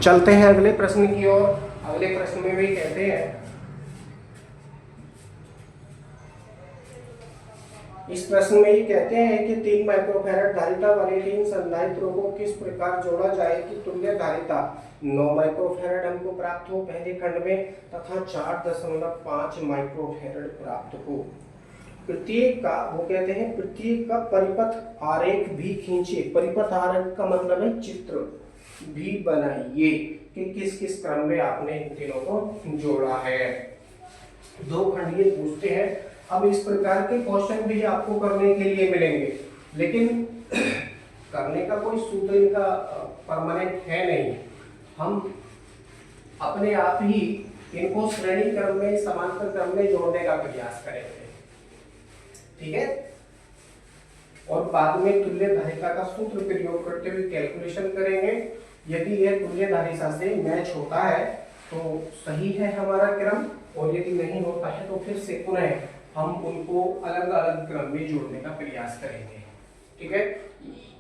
चलते हैं अगले प्रश्न की ओर। अगले प्रश्न में भी कहते हैं, इस प्रश्न में ये कहते हैं कि 3 माइक्रोफैराड धारिता वाले 3 संधारित्रों को किस प्रकार जोड़ा जाए कि तुल्य धारिता 9 माइक्रोफैराड हमको प्राप्त हो पहले खंड में तथा 4.5 माइक्रोफैराड प्राप्त हो। प्रत्येक का वो कहते हैं प्रत्येक का परिपथ आरेख भी खींचे। परिपथ आरेख का मतलब है चित्र भी बनाइए कि किस किस क्रम में आपने इन तीनों को जोड़ा है। 2 खंड ये पूछते हैं। अब इस प्रकार के क्वेश्चन भी आपको करने के लिए मिलेंगे, लेकिन करने का कोई सूत्र इनका परमानेंट है नहीं। हम अपने आप ही इनको श्रेणी क्रम में समांतर क्रम में जोड़ने का प्रयास करेंगे, ठीक है। और बाद में तुल्य धारिता का सूत्र प्रयोग करते हुए कैलकुलेशन करेंगे। यदि यह तुल्य धारिता से मैच होता है तो सही है हमारा क्रम, और यदि नहीं होता है तो फिर से पुनः हम उनको अलग अलग क्रम में जोड़ने का प्रयास करेंगे, ठीक है।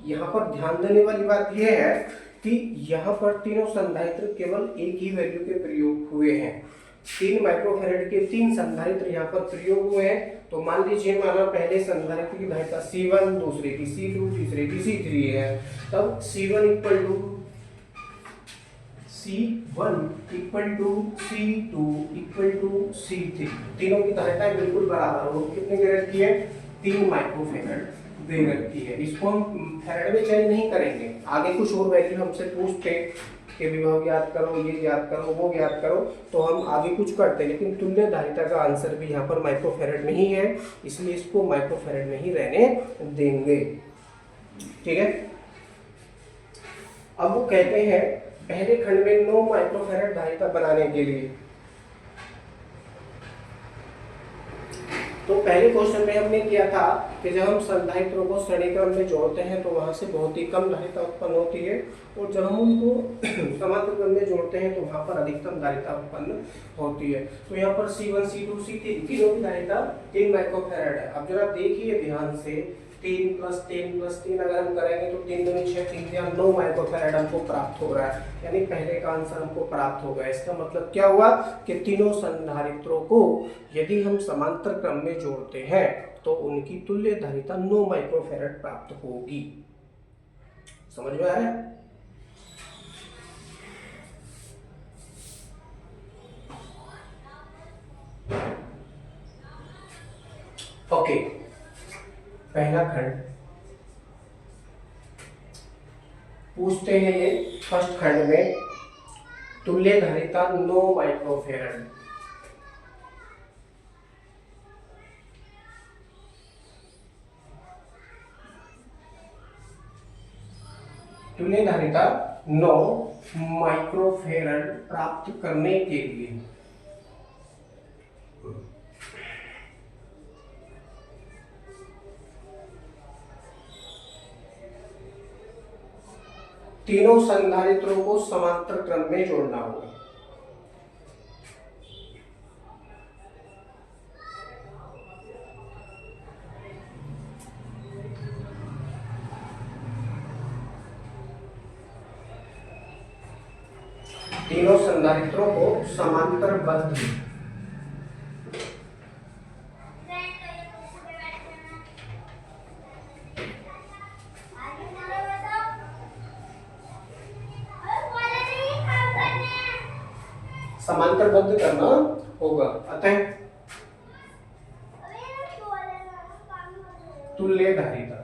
यहाँ पर ध्यान देने वाली बात यह है कि यहाँ पर तीनों संधारित्र केवल एक ही वैल्यू के प्रयोग हुए हैं। 3 माइक्रोफैराड के 3 संधारित्र यहाँ पर प्रयोग हुए हैं। तो मान लीजिए माना पहले संधारित्र की धारिता C1, दूसरे की C2, तीसरे की C3 है, तब C1 equal to C2 equal to C3, तीनों की धारिताएं बिल्कुल बराबर हो। कितने दे रखी है? 3 माइक्रोफैराड दे रखी है। इसको हम फैराड में चेंज नहीं करेंगे। आगे कुछ और वैल्यू हमसे पूछते कि विभव ज्ञात करो, ये ज्ञात करो, वो ज्ञात करो, तो हम आगे कुछ करते हैं, लेकिन तुल्य धारिता का आंसर भी यहाँ पर माइक्रोफैराड नहीं है, इसलिए इसको माइक्रोफैराड में ही रहने देंगे, ठीक है। अब वो कहते हैं पहले खंड में 9 माइक्रोफैराड धारिता बनाने के लिए, तो पहले क्वेश्चन में हमने किया था कि जब हम संधारित्रों को श्रेणी क्रम में जोड़ते हैं तो वहां से बहुत ही कम धारिता उत्पन्न होती है, और जब हम उनको समांतर क्रम में जोड़ते हैं तो वहां पर अधिकतम धारिता उत्पन्न होती है। तो यहाँ पर C1, C2, C3 तीनों की धारिता 3 माइक्रोफैराड है। अब जरा देखिए ध्यान से, 3 + 3 + 3 अगर हम करेंगे तो 3 दूनी 6, 3 या 9 माइक्रोफैराड हमको प्राप्त हो रहा है, यानी पहले का आंसर हमको प्राप्त हो गया। इसका मतलब क्या हुआ कि तीनों संधारित्रों को यदि हम समांतर क्रम में जोड़ते हैं तो उनकी तुल्य धारिता 9 माइक्रोफैराड प्राप्त होगी। समझ में आ रहा है? ओके, पहला खंड पूछते हैं ये फर्स्ट खंड में तुल्य धारिता 9 माइक्रोफैराड। तुल्य धारिता 9 माइक्रोफैराड प्राप्त करने के लिए तीनों संधारित्रों को समांतर क्रम में जोड़ना होगा। तीनों संधारित्रों को समांतरबद्ध समांतरबद्ध करना होगा। अतः तुल्य धारिता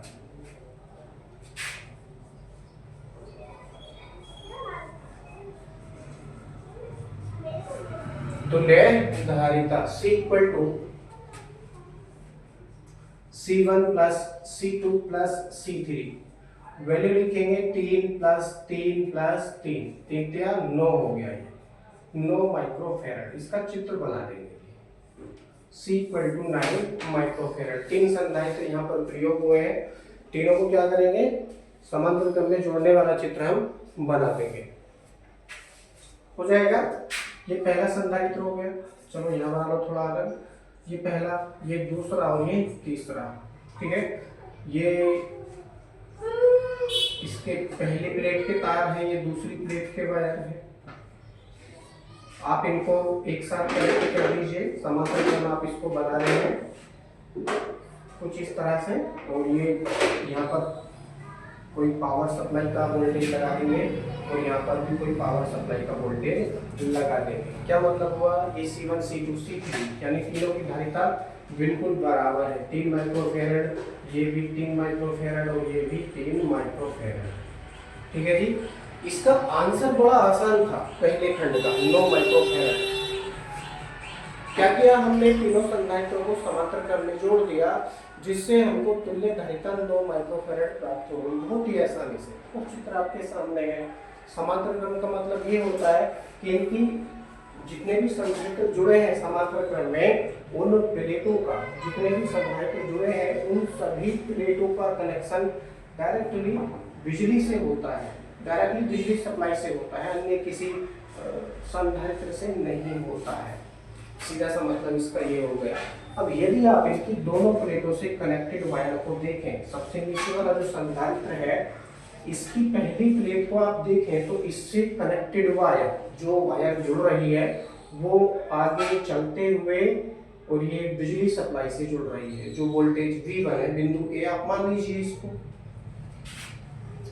C equal to C1 + C2 + C3, value लिखेंगे 3 + 3 + 3, 3 × 9 हो गया, ये 9 माइक्रोफैराड। इसका चित्र बना देंगे। C = 9 microfarad. 3 संधारित्र यहाँ पर प्रयोग हुए हैं, तीनों को क्या करेंगे? समांतर क्रम में जोड़ने वाला चित्र हम बना देंगे, हो जाएगा। ये पहला संधारित्र हो गया। चलो यहाँ बना लो थोड़ा अलग, ये पहला, ये दूसरा और ये तीसरा, ठीक है। ये इसके पहली प्लेट के तार हैं, ये दूसरी प्लेट के वायर हैं। आप इनको एक साथ कनेक्ट कर दीजिए। समांतर क्रम आप इसको बना रहे हैं कुछ इस तरह से। और ये यहाँ पर कोई पावर सप्लाई का वोल्टेज लगा देंगे और यहाँ पर भी कोई पावर सप्लाई का वोल्टेज लगा देंगे। क्या मतलब हुआ, ये C1 C2 C3 यानी तीनों की धारिता बिल्कुल बराबर है, 3 माइक्रोफेरेड, ये भी 3 माइक्रोफेरेड और ये भी 3 माइक्रोफेरेड। ठीक है जी। इसका आंसर बड़ा आसान था पहले खंड का, 9 माइक्रोफेरेड। क्या किया हमने, तीनों संधारित्रों को समांतर क्रम में जोड़ दिया, जिससे हमको तुल्य धारिता 9 माइक्रोफेरेड प्राप्त हो गई बहुत ही आसानी से। वो चित्र आपके सामने है। समांतर क्रम का मतलब ये होता है कि इनकी जितने भी संधारित्र जुड़े हैं समांतर क्रम में, उन प्लेटों का, जितने भी संधारित्र जुड़े हैं उन सभी प्लेटों का कनेक्शन डायरेक्टली बिजली से होता है, डायरेक्टली बिजली सप्लाई से होता है, अन्य किसी संधारित्र से नहीं होता है। सीधा सा मतलब इसका ये हो गया। अब यदि आप इसकी दोनों प्लेटों से कनेक्टेड वायर को देखें, सबसे नीचे वाला जो संधारित्र है, इसकी पहली प्लेट को आप देखें तो इससे कनेक्टेड वायर, जो वायर जुड़ रही है वो आगे चलते हुए और ये बिजली सप्लाई से जुड़ रही है, जो वोल्टेज V1 है, बिंदु A आप मान लीजिए इसको,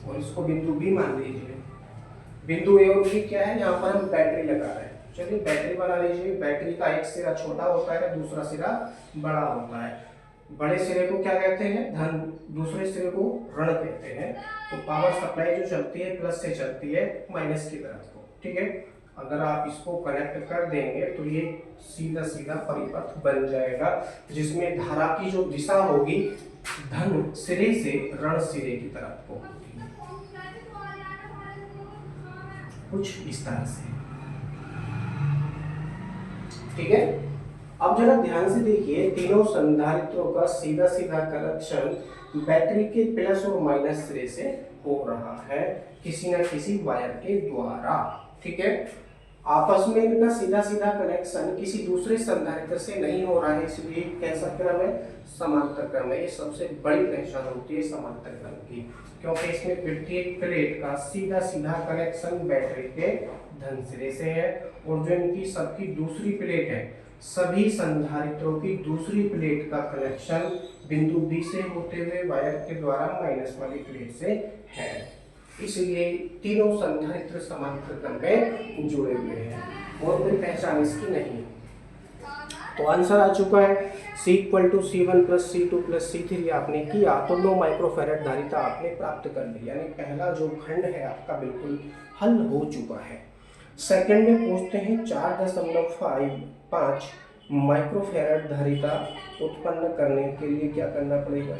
और इसको बिंदु B मान लीजिए। बिंदु A और B क्या है, यहाँ पर हम बैटरी लगा रहे हैं। चलिए बैटरी बना लीजिए। बैटरी का एक सिरा छोटा होता है, दूसरा सिरा बड़ा होता है। बड़े सिरे को क्या कहते हैं, धन, दूसरे सिरे को ऋण कहते हैं। तो पावर सप्लाई जो चलती है प्लस से चलती है माइनस की तरफ को। ठीक है, अगर आप इसको कनेक्ट कर देंगे तो ये सीधा सीधा परिपथ बन जाएगा, जिसमें धारा की जो दिशा होगी धन सिरे से ऋण सिरे की तरफ को होगी, कुछ इस तरह से। ठीक है, अब जरा ध्यान से देखिए, तीनों संधारित्रों का सीधा सीधा कनेक्शन बैटरी के प्लस और माइनस सिरे से हो रहा है किसी न किसी वायर के द्वारा। ठीक है, आपस में इनका सीधा सीधा कनेक्शन किसी दूसरे संधारित्र से नहीं हो रहा है, इसलिए कैसा क्रम है, समांतर क्रम है। ये सबसे बड़ी पहचान होती है समांतर क्रम की, क्योंकि इसमें प्रत्येक प्लेट का सीधा सीधा कनेक्शन बैटरी के धन सिरे से है, और जो इनकी सबकी दूसरी प्लेट है, सभी संधारित्रों की दूसरी प्लेट का कनेक्शन बिंदु B से होते हुए वायर के द्वारा माइनस वाली प्लेट से है। इसलिए तीनों संधारित्र समांतर क्रम में जुड़े हुए हैं और कोई पहचान इसकी नहीं। तो आंसर आ चुका है, C = C1 + C2 + C3 आपने किया तो 9 माइक्रोफेरेड धारिता आपने प्राप्त कर ली, यानी पहला जो खंड है आपका बिल्कुल हल हो चुका है। सेकंड में पूछते हैं 4.5 माइक्रोफेरेड धारिता उत्पन्न करने के लिए क्या करना पड़ेगा।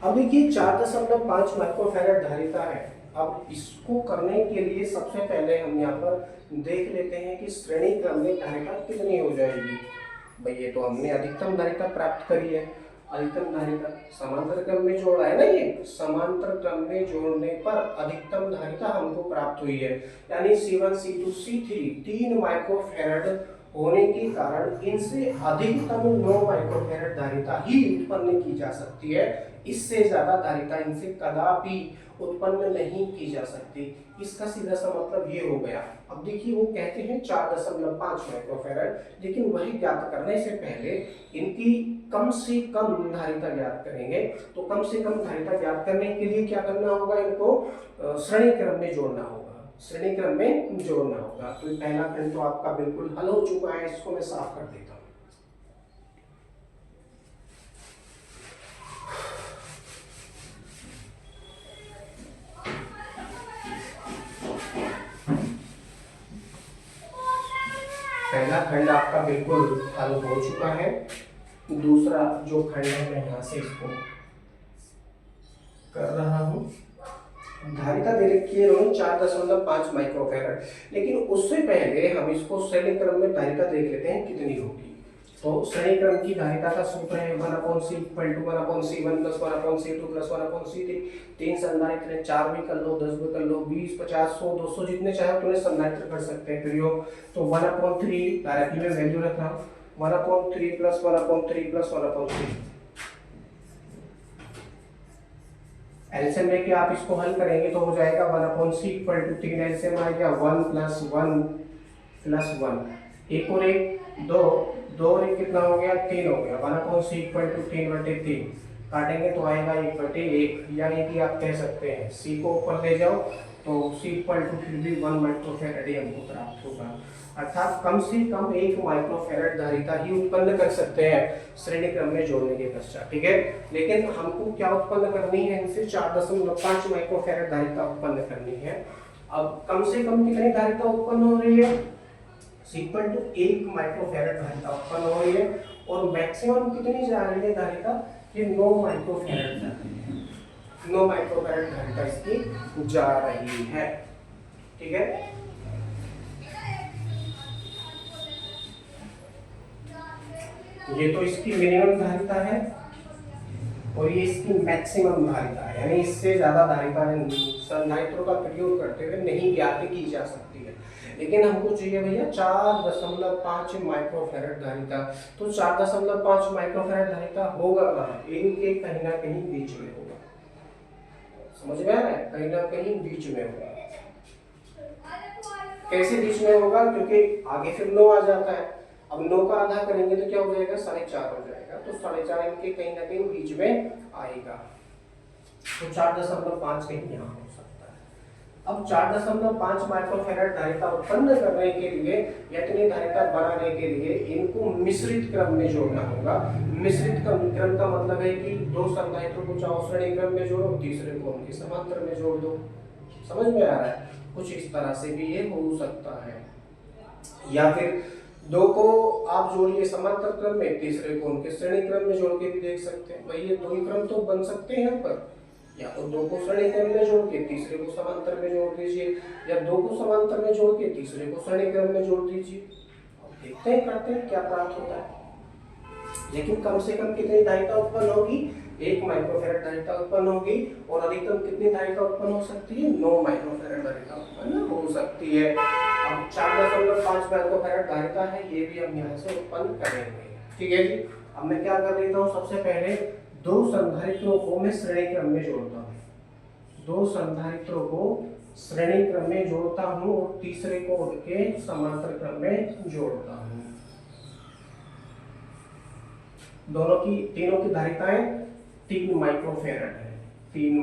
अब देखिए 4.5 माइक्रोफेरेड धारिता है। अब इसको करने के लिए सबसे पहले हम यहाँ पर देख लेते हैं कि श्रेणी क्रम में धारिता कितनी हो जाएगी। भाई ये तो हमने अधिकतम धारिता प्राप्त करी है, अधिकतम धारिता समांतर क्रम में जोड़ा है ना, ये समांतर क्रम में जोड़ने पर अधिकतम धारिता हमको प्राप्त हुई है, यानी C1 C2 C3 3 माइक्रोफेरेड होने के कारण इनसे अधिकतम 9 माइक्रोफेरेड धारिता ही उत्पन्न की जा सकती है। इससे ज्यादा धारिता इनसे कदापि उत्पन्न नहीं की जा सकती। इसका सीधा सा मतलब ये हो गया। अब देखिए वो कहते हैं 4.5 माइक्रोफेरेड, लेकिन वही ज्ञात करने से पहले इनकी कम से कम धारिता ज्ञात करेंगे। तो कम से कम धारिता ज्ञात करने के लिए क्या करना होगा, इनको श्रेणी क्रम में जोड़ना होगा, श्रेणी क्रम में जोड़ना होगा। तो पहला खंड तो आपका बिल्कुल हल हो चुका है, इसको मैं साफ कर देता हूँ। पहला खंड आपका बिल्कुल हल हो चुका है। दूसरा जो खंड है मैं यहाँ से इसको कर रहा हूँ। धारिता दे रखी है 4.5 माइक्रोफेरेड, लेकिन उससे पहले हम इसको श्रेणी क्रम में धारिता देख लेते हैं कितनी होगी। तो श्रेणी क्रम की धारिता का सूत्र है 1/C = 1/C1 + 1/C2 + 1/C3। 3 संधारित्र हैं, 4 भी कर लो, 10 भी कर लो, 20, 50, 100, 200 जितने चाहे उतने संधारित्र कर सकते हैं प्रयोग। तो 1/3 डायरेक्टली में वैल्यू रख रहा हूँ, 1/3 + 1/3 + 1/3 एलसीएम लेके आप इसको हल करेंगे तो हो जाएगा 1/c इक्वल टू 3, एलसीएम आ गया 1 + 1 + 1, एक और एक 2, 2 और 1 कितना हो गया 3 हो गया, 1/c इक्वल टू 3/3, काटेंगे तो आएगा 1/1, यानी कि आप कह सकते हैं c को ऊपर ले जाओ तो c इक्वल टू फिर भी 1 माइक्रोफैराड हमको प्राप्त होगा, अर्थात कम से कम 1 माइक्रोफैराड धारिता ही उत्पन्न कर सकते हैं श्रेणी क्रम में जोड़ने के पश्चात, ठीक है। लेकिन हमको क्या उत्पन्न करनी है, इनसे 4.5 माइक्रोफैराड धारिता उत्पन्न करनी है। अब कम से कम कितनी धारिता उत्पन्न हो रही है, इक्वल टू 1 माइक्रोफैराड धारिता उत्पन्न हो रही है, और मैक्सिमम कितनी जा रही है धारिता, ये 9 माइक्रोफैराड जा रही है, 9 माइक्रोफैराड धारिता इसकी जा रही है, ठीक है। ये तो इसकी मिनिमम धारिता है और ये इसकी मैक्सिमम धारिता है, यानी इससे ज्यादा धारिता संधारित्रों का प्रयोग करते हुए नहीं ज्ञात की जा सकती है। लेकिन हमको चाहिए भैया 4.5 माइक्रोफैराड धारिता, तो 4.5 माइक्रोफैराड धारिता होगा कहाँ, इनके कहीं ना कहीं बीच में होगा, समझ में आ रहा है, कहीं ना कहीं बीच में होगा। कैसे बीच में होगा, क्योंकि आगे फिर 9 आ जाता है, अब 9 का आधा करेंगे तो क्या हो जाएगा 4.5 हो जाएगा, तो 4.5 इनके कहीं ना कहीं बीच में आएगा, तो 4.5 कहीं यहाँ हो सकता है। अब 4.5 माइक्रोफैराड धारिता उत्पन्न करने के लिए या इतनी धारिता बनाने के लिए इनको मिश्रित क्रम में जोड़ना होगा। मिश्रित क्रम का मतलब है कि 2 संधारित्रों को चाहो श्रेणी क्रम में जोड़ो, तीसरे को उनके समांतर में जोड़ दो, समझ में आ रहा है, कुछ इस तरह से भी ये हो सकता है। या फिर 2 को आप जोड़िए समांतर क्रम में, तीसरे को उनके श्रेणी क्रम में जोड़ के भी देख सकते हैं, भाई ये 2 ही क्रम तो बन सकते हैं पर, या तो 2 को श्रेणी क्रम में जोड़ के तीसरे को समांतर में जोड़ दीजिए, या 2 को समांतर में जोड़ के तीसरे को श्रेणी क्रम में जोड़ दीजिए, अब देखते हैं करते हैं क्या प्राप्त होता है। लेकिन कम से कम कितनी धारिता उत्पन्न होगी, 1 माइक्रोफैराड धारिता उत्पन्न होगी, और अधिकतम कितनी धारिता उत्पन्न हो सकती है, 9 माइक्रोफैराड धारिता उत्पन्न हो सकती है। अब 4.5 माइक्रोफैराड धारिता है, ये भी हम यहाँ से उत्पन्न करेंगे, ठीक है जी। अब मैं क्या कर लेता हूँ, सबसे पहले 2 संधारित्रों को मैं श्रेणी क्रम में जोड़ता हूँ, 2 संधारित्रों को श्रेणी क्रम में जोड़ता हूँ और तीसरे को उनके समांतर क्रम में जोड़ता हूँ। तीनों की धारिताएं 3 माइक्रोफैराड है, 3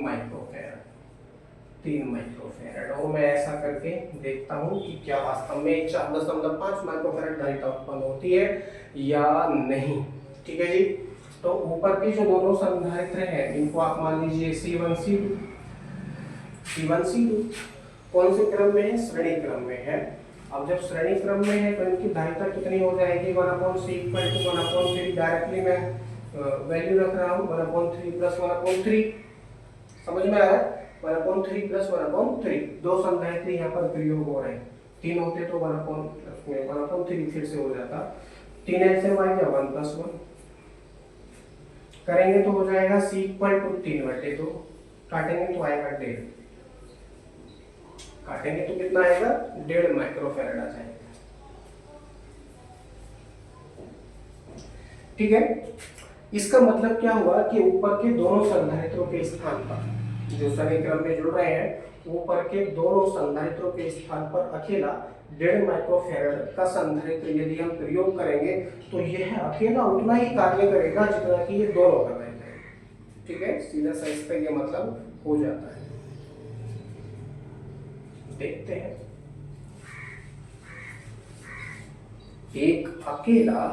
माइक्रोफैराड, और मैं ऐसा करके देखता हूं कि क्या वास्तव में 4.5 माइक्रोफैराड धारिता उत्पन्न होती है या नहीं, ठीक है जी। तो ऊपर के जो दोनों संधारित्र हैं इनको आप मान लीजिए C1 C2 कौन से क्रम में है, श्रेणी क्रम में है। अब जब श्रेणी क्रम में है तो इनकी धारिता कितनी हो जाएगी, 1/c इक्वल टू 1/3, डायरेक्टली मैं वैल्यू रख रहा हूँ 1/3 + 1/3, समझ में आ रहा है, 1/3 + 1/3, 2 संधारित्र यहाँ पर प्रयोग हो रहे हैं, 3 होते तो 1/3 फिर से हो जाता, 3 ऐसे आ गया 1 + 1 करेंगे तो हो जाएगा c इक्वल टू 3/2, काटेंगे तो आएगा 1.5, काटेंगे तो कितना आएगा 1.5 माइक्रोफैराड आ जाएगा, ठीक है। इसका मतलब क्या हुआ कि ऊपर के दोनों संधारित्रों के स्थान पर जो श्रेणी क्रम में जुड़ रहे हैं, ऊपर के दोनों संधारित्रों के स्थान पर अकेला 1.5 माइक्रोफैराड का संधारित्र यदि हम प्रयोग करेंगे तो यह अकेला उतना ही कार्य करेगा जितना कि ये दोनों कर रहे हैं, ठीक है, सीधा सा इसका ये मतलब हो जाता है। देखते हैं, एक अकेला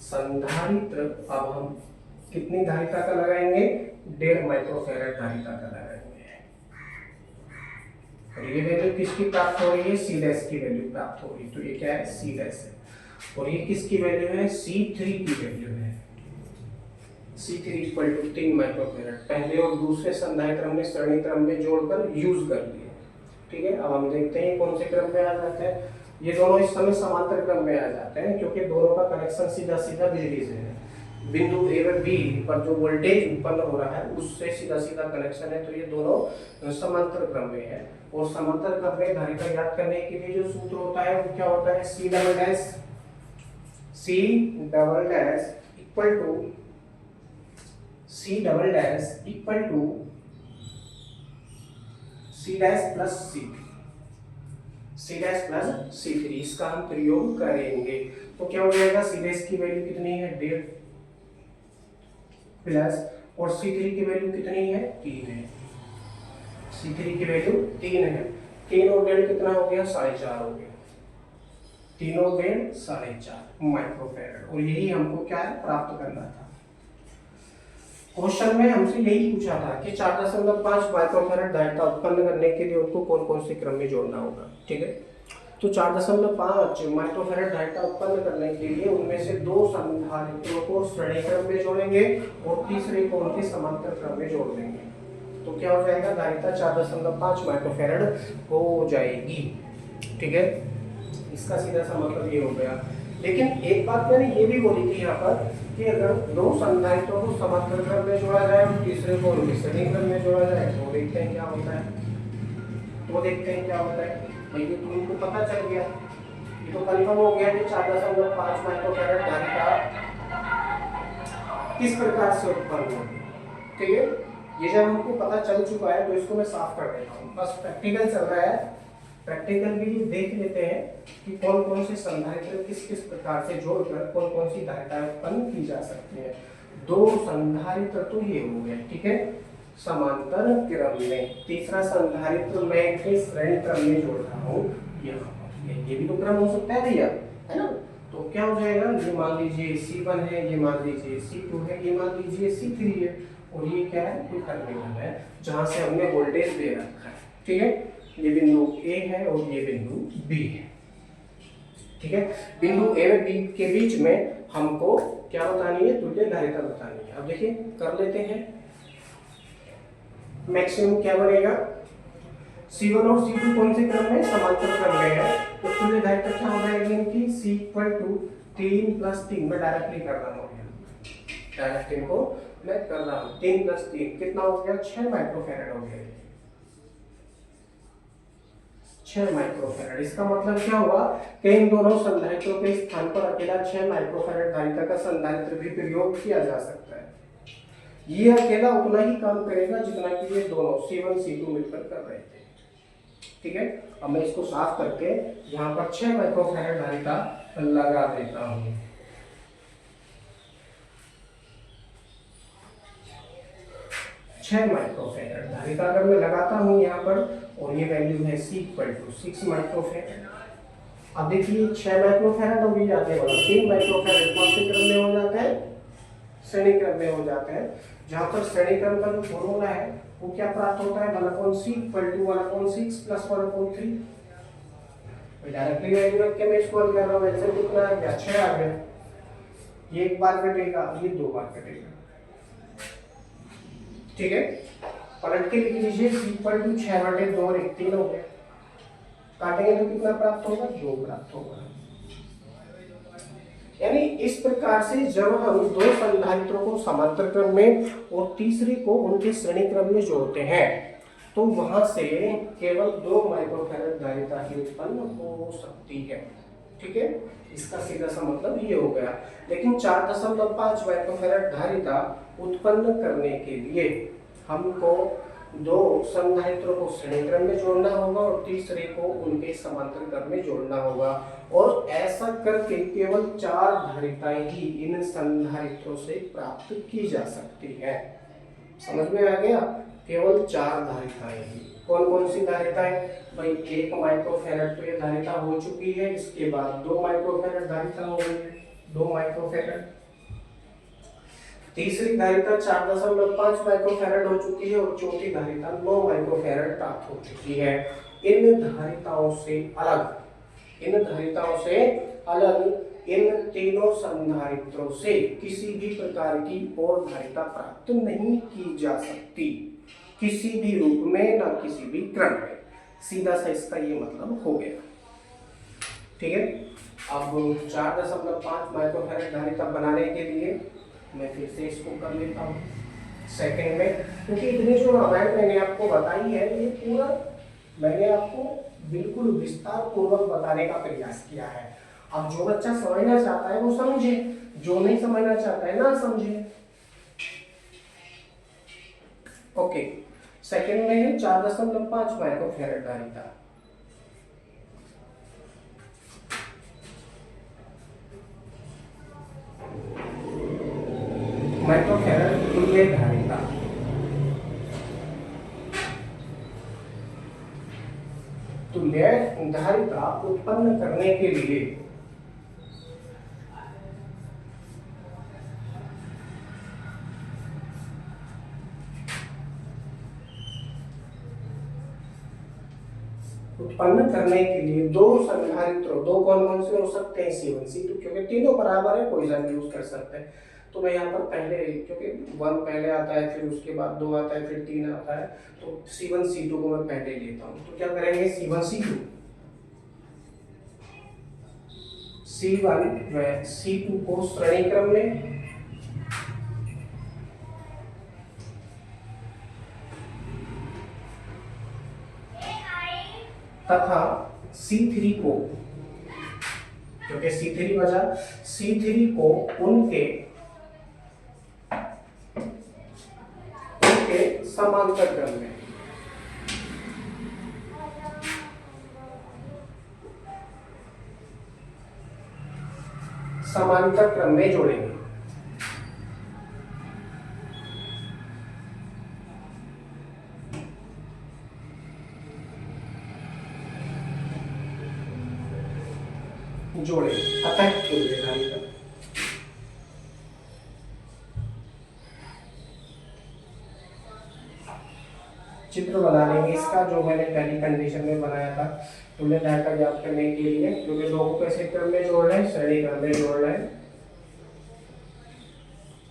संधारित्र अब हम कितनी धारिता का लगाएंगे, 1.5 माइक्रोफैराड धारिता का लगाएंगे, और ये वैल्यू किसकी प्राप्त हो रही है, C' की वैल्यू प्राप्त हो रही है, तो ये क्या है C' है, और ये किसकी वैल्यू है, C3 की वैल्यू है, C3 इक्वल टू 3 माइक्रोफैराड। पहले और दूसरे संधारित्र हमने श्रेणी क्रम में जोड़कर यूज कर लिए, ठीक है। अब हम देखते हैं कौन से क्रम में आ जाते हैं, ये दोनों इस समय समांतर क्रम में आ जाते हैं क्योंकि दोनों का कनेक्शन सीधा सीधा बिजली से है, बिंदु A व B पर जो वोल्टेज उत्पन्न हो रहा है उससे सीधा सीधा कनेक्शन है, तो ये दोनों समांतर क्रम में है। और समांतर क्रम में धारिता ज्ञात करने के लिए जो सूत्र होता है वो क्या होता है, C equal to C dash plus C C dash plus C3 इसका हम प्रयोग करेंगे। तो क्या हो जाएगा, सी डैश की वैल्यू कितनी है 1.5 प्लस और C3 की वैल्यू कितनी है 3 है। C3 की वैल्यू 3 है, 3 और 1.5 कितना हो गया 4.5 हो गया, 3 और 1.5 4.5 माइक्रोफैरड। और यही हमको क्या है प्राप्त करना था। क्वेश्चन में हमसे यही पूछा था कि 4.5 माइक्रोफैरड धारिता उत्पन्न करने के लिए उनको कौन कौन से क्रम में जोड़ना होगा। ठीक है, तो 4.5 माइक्रोफैरड धारिता उत्पन्न करने के लिए उनमें से 2 संधारित्रों को श्रेणी क्रम में जोड़ेंगे और तीसरे को उनके समांतर क्रम में जोड़ देंगे। तो क्या हो जाएगा, धारिता 4.5 माइक्रोफैरड हो जाएगी। ठीक है, इसका सीधा सा मतलब ये हो गया। लेकिन एक बात मैंने ये भी बोली थी यहाँ पर कि अगर 2 संधारित्रों को समांतर क्रम में जोड़ा जाए और तीसरे को श्रेणी क्रम में जोड़ा जाए तो देखते हैं क्या होता है। भाई ये तो उनको पता चल गया, ये तो कन्फर्म हो गया कि 4.5 माइक्रोफैरड धारिता किस प्रकार से उत्पन्न होगी। ठीक है, ये जब हमको पता चल चुका है तो इसको मैं साफ कर देता हूँ। बस प्रैक्टिकल चल रहा है, प्रैक्टिकल भी देख लेते हैं कि कौन कौन से संधारित्र किस किस प्रकार से जोड़कर कौन कौन सी धारिताएं उत्पन्न की जा सकती है। 2 संधारित्र तो ये हो गए, ठीक है, समांतर क्रम में। तीसरा संधारित्र मैं श्रेणी क्रम में जोड़ रहा हूँ यहाँ पर, ये भी तो क्रम हो सकता है भैया, है ना। तो क्या हो जाएगा, ये मान लीजिए C1 है, ये मान लीजिए C2 है, ये मान लीजिए C3 है और ये क्या है, कोई टर्मिनल है जहाँ से हमने वोल्टेज दे रखा है। ठीक है, ये बिंदु A है और ये बिंदु B है। ठीक है, बिंदु A और B के बीच में हमको क्या बतानी है, तुल्य धारिता बतानी है। अब देखिए कर लेते हैं। मैक्सिमम क्या बनेगा, C1 और C2 कौन से क्रम में, समांतर क्रम में है, तो तुल्य धारिता क्या हो जाएगी इनकी, C = 3 + 3। मैं डायरेक्टली कर रहा हूँ, डायरेक्ट इनको मैं कर रहा हूँ। 3 + 3 कितना हो गया, 6 माइक्रोफैरड हो गया, 6 माइक्रोफैरड। इसका मतलब क्या हुआ कि इन दोनों संधारित्रों के स्थान पर अकेला 6 माइक्रोफैरड धारिता का संधारित्र भी प्रयोग किया जा सकता है। ये अकेला उतना ही काम करेगा जितना कि ये दोनों C1 C2 मिलकर कर रहे थे। ठीक है, अब मैं इसको साफ करके यहाँ पर 6 माइक्रोफैरड धारिता लगा देता हूँ। माइक्रोफैरड धारिता अगर मैं लगाता हूँ यहाँ पर और ये वैल्यू है C = 6 माइक्रोफैरड। अब देखिए 6 माइक्रोफैरड हो गई, आगे वाला 3 माइक्रोफैरड कौन से क्रम में हो जाता है, श्रेणी क्रम में हो जाते हैं। जहाँ पर श्रेणी क्रम का जो फॉर्मूला है वो क्या प्राप्त होता है, 1/C = 1/6 + 1/3। डायरेक्टली वैल्यू रख के मैं इसको हल कर रहा हूँ। आंसर कितना आ गया, 6 आ गया। ये एक बार कटेगा, ये 2 बार कटेगा। ठीक है, पलट के लिख लीजिए, C = 6/2 और 1 3 हो गया। काटेंगे तो कितना प्राप्त होगा, 2 प्राप्त होगा। यानी इस प्रकार से जब हम 2 संधारित्रों को समांतर क्रम में और तीसरे को उनके श्रेणी क्रम में जोड़ते हैं तो वहां से केवल 2 माइक्रोफैरड धारिता ही उत्पन्न हो सकती है। ठीक है, इसका सीधा सा मतलब ये हो गया। लेकिन 4.5 माइक्रोफैरड धारिता उत्पन्न करने के लिए हमको 2 संधारित्रों को श्रेणी क्रम में जोड़ना होगा और तीसरे को उनके समांतर क्रम में जोड़ना होगा। और ऐसा करके केवल 4 धारिताएं ही इन संधारित्रों से प्राप्त की जा सकती है। समझ में आ गया, केवल 4 धारिताएं ही। कौन कौन सी धारिताएं, भाई 1 माइक्रोफैरड तो ये धारिता हो चुकी है, इसके बाद 2 माइक्रोफैरड धारिता हो गई है, 2 माइक्रोफैरड। तीसरी धारिता 4.5 माइक्रोफैरड हो चुकी है और चौथी धारिता 9 माइक्रोफैरड प्राप्त हो चुकी है। इन धारिताओं से अलग इन तीनों संधारित्रों से किसी भी प्रकार की और धारिता प्राप्त नहीं की जा सकती, किसी भी रूप में, ना किसी भी क्रम में। सीधा सा इसका ये मतलब हो गया। ठीक है, अब 4.5 माइक्रोफैरड धारिता बनाने के लिए मैं फिर से इसको कर लेता हूँ सेकंड में, क्योंकि इतनी जो रामायण मैंने आपको बताई है ये पूरा मैंने आपको बिल्कुल विस्तार पूर्वक बताने का प्रयास किया है। अब जो बच्चा समझना चाहता है वो समझे, जो नहीं समझना चाहता है ना समझे। ओके, सेकंड में है 4.5 माइक्रोफैरड धारिता। माइक्रोफैरड तुल्य धारिता। तुल्य धारिता उत्पन्न करने के लिए दो संधारित्रों, दो कौन कौन से हो सकते हैं, C1 C2, क्योंकि तीनों बराबर है पॉइजन यूज कर सकते हैं। तो मैं यहाँ पर पहले, क्योंकि 1 पहले आता है, फिर उसके बाद 2 आता है, फिर 3 आता है, तो C1 C2 को मैं पहले लेता हूँ। तो क्या करेंगे, C1 C2 C1 व C2 को श्रेणी क्रम में तथा C3 को, क्योंकि C3 बचा, C3 को उनके समांतर क्रम में, समांतर क्रम में जोड़ेंगे। जोड़े अतः तुल्य धारिता। चित्र बना लेंगे इसका, जो मैंने पहली कंडीशन में बनाया था तुल्य धारिता ज्ञात करने के लिए, क्योंकि दो को कैसे क्रम में जोड़ रहे हैं, श्रेणी क्रम में जोड़ रहे हैं,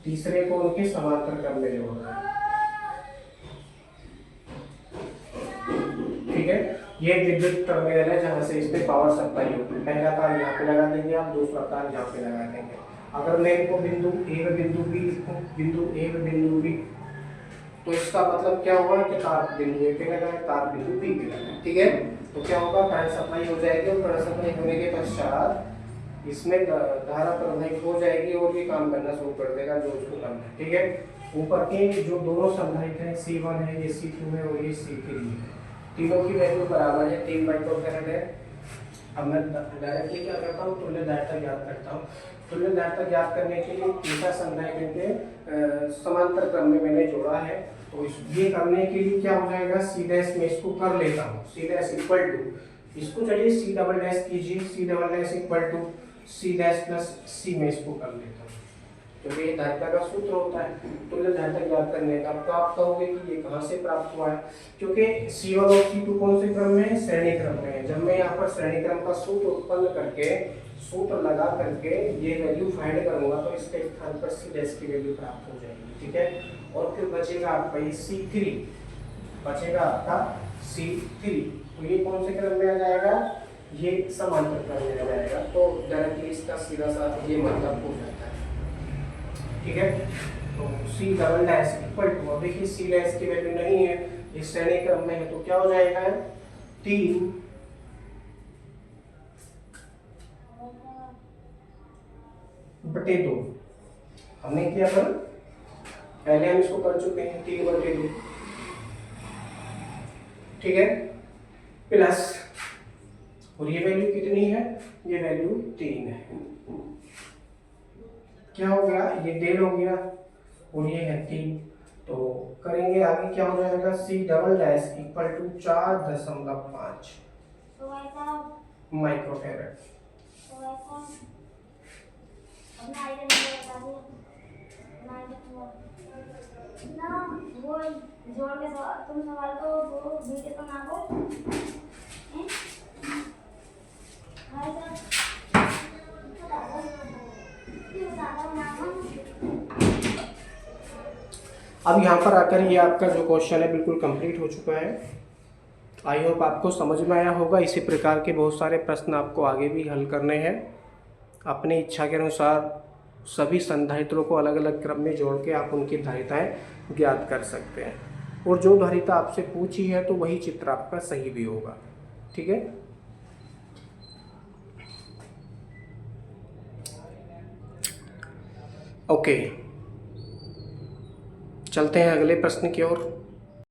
तीसरे को उनके समांतर क्रम में जोड़ रहे हैं। ठीक है, ये विद्युत टर्मिनल है जहां से इसमें पावर सप्लाई होती है। पहला तार यहाँ पे लगा देंगे आप, दूसरा तार यहाँ पे लगा देंगे। अगर मैं इनको बिंदु ए व बिंदु बी लिखूं, बिंदु ए व बिंदु बी, तो इसका मतलब क्या होगा कि तार बिंदु ए पे लगा है, तार बिंदु बी पे लगा है। ठीक है, तो क्या होगा, करंट सप्लाई हो जाएगी, और करंट सप्लाई होने के पश्चात इसमें धारा प्रवाहित हो जाएगी और ये काम करना शुरू कर देगा जो उसको करना है। ठीक है, ऊपर के जो दोनों संधारित हैं, C1 है, ये C2 है और ये C3 है, तीनों की वैल्यू बराबर है, 3 माइक्रोफैरड है। अब मैं डायरेक्टली क्या करता हूँ, तुल्य धारिता ज्ञात करता हूँ। तुल्य धारिता ज्ञात करने के लिए तीसरा संधारित्र के समांतर क्रम में मैंने जोड़ा है, तो ये करने के लिए क्या हो जाएगा, C डैश में इसको कर लेता हूँ, C डैश इक्वल टू, इसको चलिए C डबल डैश कीजिए, C double dash equal to C dash plus C में इसको कर लेता हूँ, क्योंकि ये धारिता का सूत्र होता है तुल्य धारिता ज्ञात करने का। तो आप कहोगे कि ये कहाँ से प्राप्त हुआ है, क्योंकि C1 और C2 कौन से क्रम में है, श्रेणी क्रम में है। जब मैं यहाँ पर श्रेणी क्रम का सूत्र उत्पन्न करके, सूत्र लगा करके ये वैल्यू फाइंड करूंगा, तो इसके स्थान पर C डैश की वैल्यू प्राप्त हो जाएगी। ठीक है, और फिर बचेगा आपका ये C3, बचेगा आपका C3, तो ये कौन से क्रम में आ जाएगा, ये समांतर क्रम में आ जाएगा। तो डायरेक्टली इसका सीधा सा ये मतलब हो जाता है। ठीक है, तो C double dash equal to, अब देखिए C डैश की वैल्यू नहीं है, ये श्रेणी क्रम में है, तो क्या हो जाएगा, 3 बटे 2। हमने किया था पहले, हम इसको कर चुके हैं, 3 बटे 2। ठीक है, प्लस, और ये वैल्यू कितनी है, ये वैल्यू 3 है। क्या हो गया, ये डेल हो गया और ये है 3, तो करेंगे आगे, क्या हो जाएगा, C double dash equal to 4.5 microfarad. तुम सवाल तो वो वीडियो बना दो। अब यहाँ पर आकर ये आपका जो क्वेश्चन है बिल्कुल कंप्लीट हो चुका है। आई होप आपको समझ में आया होगा। इसी प्रकार के बहुत सारे प्रश्न आपको आगे भी हल करने हैं। अपनी इच्छा के अनुसार सभी संधारित्रों को अलग अलग क्रम में जोड़ के आप उनकी धारिताएं ज्ञात कर सकते हैं, और जो धारिता आपसे पूछी है तो वही चित्र आपका सही भी होगा। ठीक है, ओके, चलते हैं अगले प्रश्न की ओर।